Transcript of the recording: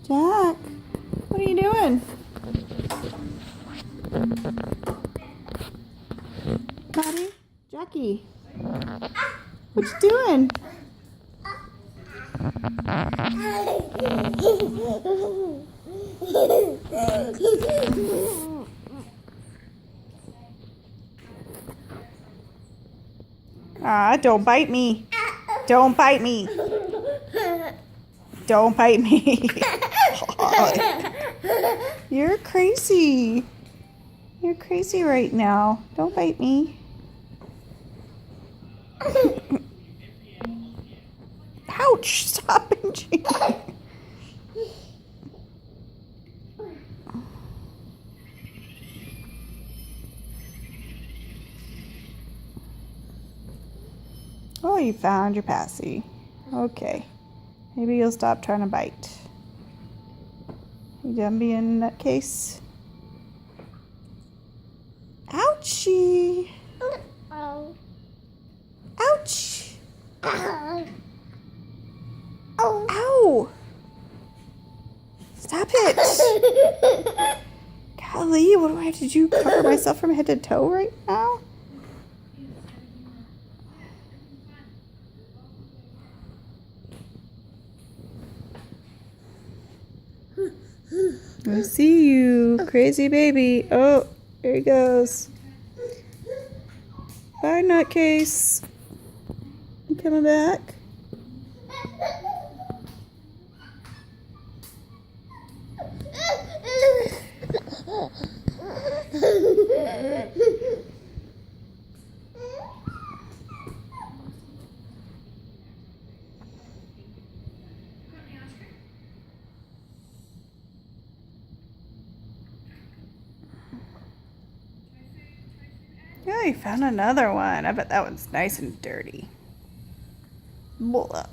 Jack, what are you doing? Maddie? Jackie? What you doing? Ah, don't bite me. Don't bite me. Don't bite me. You're crazy. You're crazy right now. Don't bite me. Ouch! Stop pinching. Oh, you found your passy. Okay. Maybe you'll stop trying to bite. You done being a nutcase? Ouchie! Ouch! Ow! Stop it! Golly, what do I have to do? Cover myself from head to toe right now? I see you, crazy baby. Oh, here he goes. Bye, nutcase. You coming back? Yeah, you found another one. I bet that one's nice and dirty. Blah.